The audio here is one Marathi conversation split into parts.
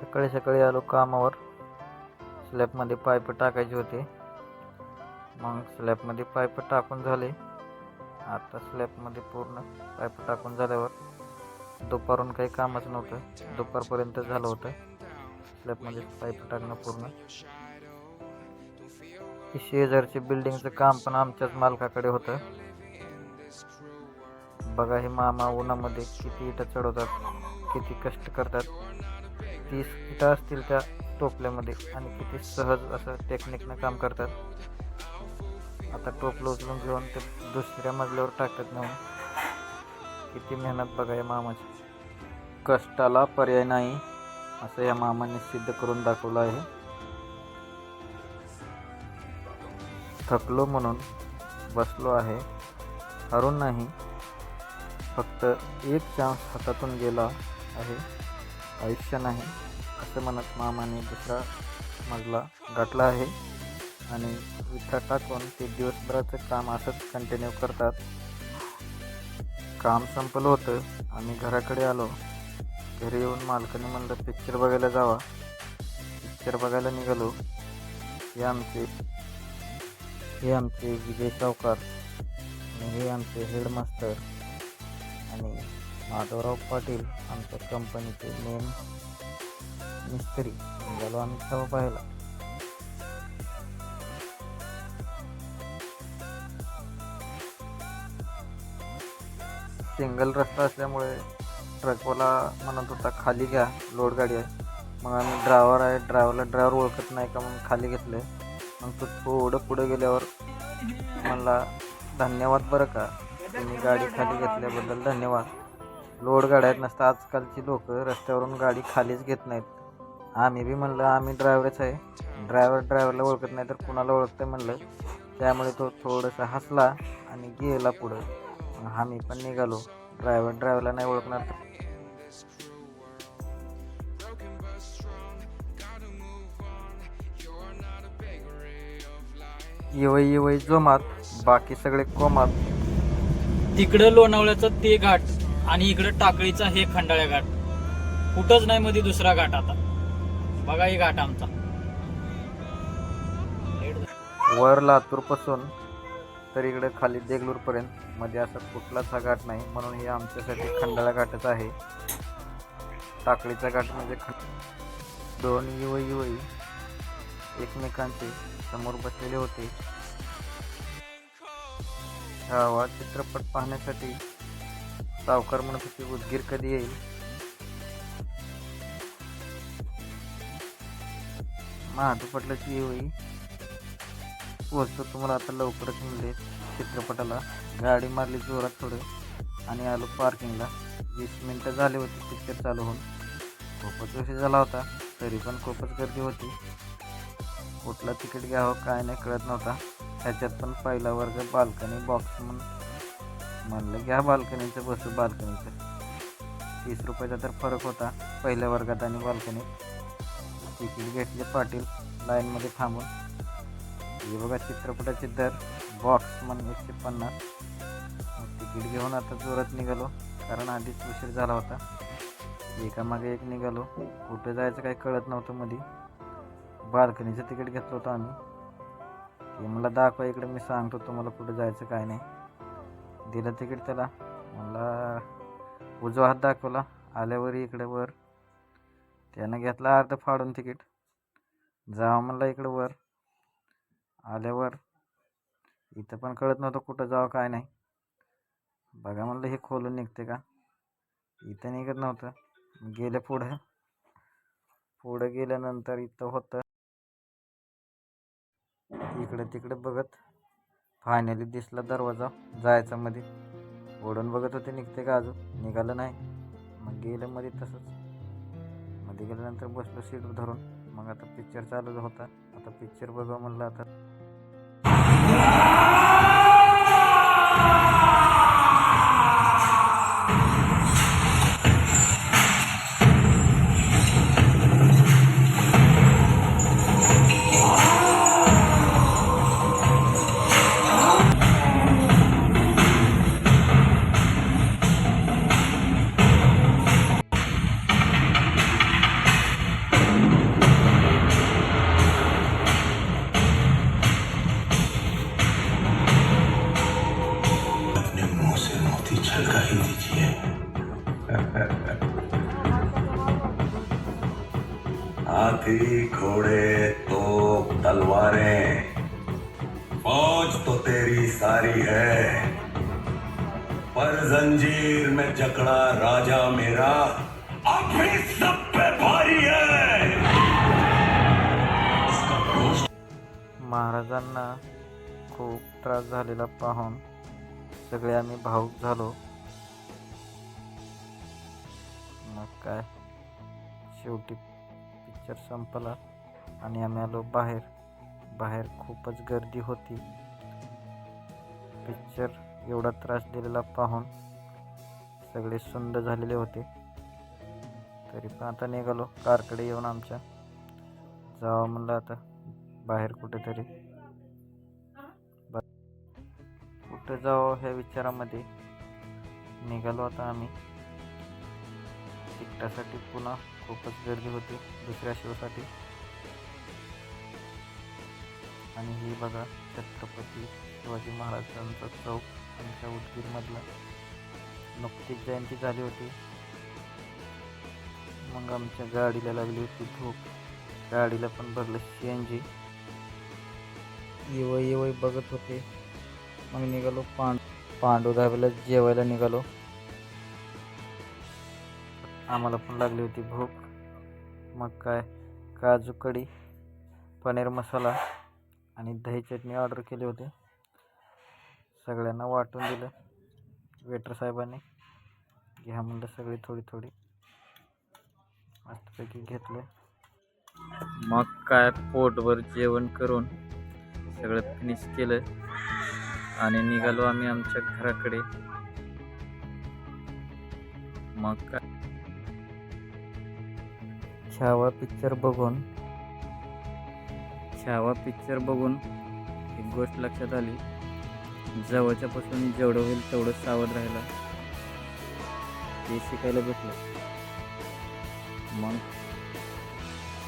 सकाळी सकाळी आलो कामावर. स्लॅबमध्ये पाईप टाकायचे होते. मग स्लॅबमध्ये पाईप टाकून झाले. आता स्लॅबमध्ये पूर्ण पाईप टाकून झाल्यावर दुपारून काही कामच नव्हतं. दुपारपर्यंत झालं होतं स्लॅबमध्ये पाईप टाकणं पूर्ण. शेजारचे बिल्डिंगचं काम पण आमच्याच मालकाकडे होतं. बघा हे मामा उन्हामध्ये किती इटा चढवतात, किती कष्ट करतात. 30 इटा असतील त्या टोपल्यामध्ये आणि किती सहज असं टेक्निकनं काम करतात. आता टोपलं उचलून घेऊन ते दुसऱ्या मजल्यावर टाकतात नेऊन. किती मेहनत बघा या मामाची. कष्टाला पर्याय नाही असं या मामाने सिद्ध करून दाखवलं आहे. थकलो म्हणून बसलो आहे, हरून नाही. फक्त एक चान्स हातातून गेला आहे, आयुष्य नाही असं म्हणत मामाने दुसरा मजला गाठला आहे. आणि विटा टाकून ते दिवसभराचं काम असंच कंटिन्यू करतात. काम संपलं होतं. आम्ही घराकडे आलो. घरी येऊन मालकाने म्हणलं पिक्चर बघायला जावा. पिक्चर बघायला निघालो. हे आमचे विजय सावकार आणि हे आमचे हेडमास्टर आणि माधवराव पाटील आमच्या कंपनीचे मेन मिस्त्री. निघालो आम्ही तेव्हा पाहायला. सिंगल रस्ता असल्यामुळे ट्रकवाला म्हणत होता खाली घ्या, लोड गाडी आहे. मग आम्ही ड्रायव्हर ओळखत नाही का म्हणून खाली घेतलं. मग तो थोडं पुढे गेल्यावर मला धन्यवाद बरं का, तुम्ही गाडी खाली घेतल्याबद्दल धन्यवाद. लोड गाड्या आहेत नसतं आजकालची लोक रस्त्यावरून गाडी खालीच घेत नाहीत. आम्ही बी म्हणलं आम्ही ड्रायव्हरच आहे, ड्रायव्हरला ओळखत नाही तर कुणाला ओळखतं म्हणलं. त्यामुळे तो थोडंसं हसला आणि गेला पुढं. आम्ही पण निघालो. ड्रायव्हरला नाही ओळखणार तर येवई जोमात, बाकी सगळे कोमात. तिकडं लोणावळ्याचं ते घाट आणि इकडं टाकळीचा हे खंडाळ्या घाट. कुठंच नाही मध्ये दुसरा घाट. आता बघा हे घाट आमचा. वर लातूरपासून तर इकडे खाली देगलूरपर्यंत मध्ये असा कुठलाच हा घाट नाही. म्हणून हे आमच्यासाठी खंडाळा घाटच आहे. टाकळीचा घाट म्हणजे दोन युवई एकमेकांचे समोर बसलेले होते. छावा चित्रपट पाहण्यासाठी सावकार म्हणत होते उदगीर कधी येईल. महादू पटलाची युवई पोहोचतो तुम्हाला आता लवकरच म्हणले चित्रपटाला. गाडी मारली जोरात थोडं आणि आलो पार्किंगला. 20 मिनटं झाली होती पिक्चर चालू होऊन. खूपच उशीर झाला होता, तरी पण खूपच गर्दी होती. कुठला तिकीट घ्यावं काय नाही कळत नव्हता. ह्याच्यात पण पहिला वर्ग बाल्कनी बॉक्स म्हणलं घ्या बाल्कनीचं, बसू बाल्कनीचं. 30 रुपयाचा तर फरक होता पहिल्या वर्गात आणि बाल्कनीत. तिकीट घेतले पाटील लाईनमध्ये थांबून. हे बघा चित्रपटाचे दर. बॉक्स 150. तिकीट घेऊन आता जोरात निघालो कारण आधीच उशीर झाला होता. एकामागे एक निघालो. कुठं जायचं काही कळत नव्हतं. मध्ये बाल्कनीचं तिकीट घेतलं होतं आम्ही. ते मला दाखवा इकडे, मी सांगतो तुम्हाला कुठं जायचं काय नाही. दिलं तिकीट त्याला. मला उजवा हात दाखवला. आल्यावर इकडे वर त्यानं घेतला अर्ध फाडून तिकीट. जावं म्हणलं इकडं वर. आल्यावर इथं पण कळत नव्हतं कुठं जावं काय नाही. बघा म्हणलं हे खोलून निघते का, इथं निघत नव्हतं. गेलं पुढं गेल्यानंतर इथं होतं. इकडे तिकडे बघत फायनली दिसला दरवाजा जायचा. मध्ये ओढून बघत होते निघते का, अजून निघालं नाही. मग गेलं मध्ये तसंच. मध्ये गेल्यानंतर बसलो सीट धरून. मग आता पिक्चर चालू होता. आता पिक्चर बघा म्हणलं आता. हाथी घोड़े तोप तलवारें, फौज तो तेरी सारी है, पर जंजीर में जकड़ा राजा मेरा अब भी सब पे भारी है। इसका गोश्त महाराजांना खूप त्रास झालेला पाहून सगळे आम्ही भावुक झालो. मग काय, शेवटी पिक्चर संपला आणि आम्ही आलो बाहेर. बाहेर खूपच गर्दी होती. पिक्चर एवढा त्रास दिलेला पाहून सगळे सुंद झालेले होते. तरी पण आता निघालो कारकडे येऊन आमच्या. जावं म्हणलं आता बाहेर कुठेतरी. कुठं जावं ह्या विचारामध्ये निघालो आता आम्ही. तिकटासाठी पुन्हा खूपच गर्दी होती दुसऱ्या शोसाठी. आणि ही बघा छत्रपती शिवाजी महाराजांचा चौक आमच्या उदगीरमधला. नुकतीच जयंती झाली होती. मग आमच्या गाडीला लागली होती भूक. गाडीला पण भरलं CNG. येवई बघत होते. मग निघालो पांडू धाब्याला जेवायला निघालो. आम्हाला पण लागली होती भूक. मग काय, काजू कढी, पनीर मसाला आणि दही चटणी ऑर्डर केले होते. सगळ्यांना वाटून दिलं वेटर साहेबांनी. घ्या म्हणलं सगळी थोडी थोडी. मस्तपैकी घेतलं. मग काय, पोटभर जेवण करून सगळं फिनिश केलं आणि निघालो आम्ही आमच्या घराकडे. मग काय, छावा पिक्चर बघून एक गोष्ट लक्षात आली. जवळच्यापासून जेवढं होईल तेवढं सावध राहायला हे शिकायला भेटलं. मग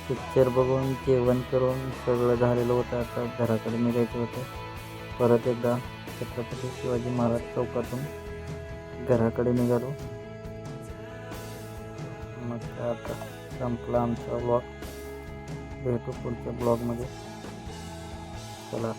पिक्चर बघून जेवण करून सगळं झालेलं होतं. आता घराकडे निघायचं होतं. परत एकदा छत्रपती शिवाजी महाराज चौकातून घराकडे निघालो. मग आता संपला आमचा ब्लॉग. भेटू पुढच्या ब्लॉगमध्ये. चला.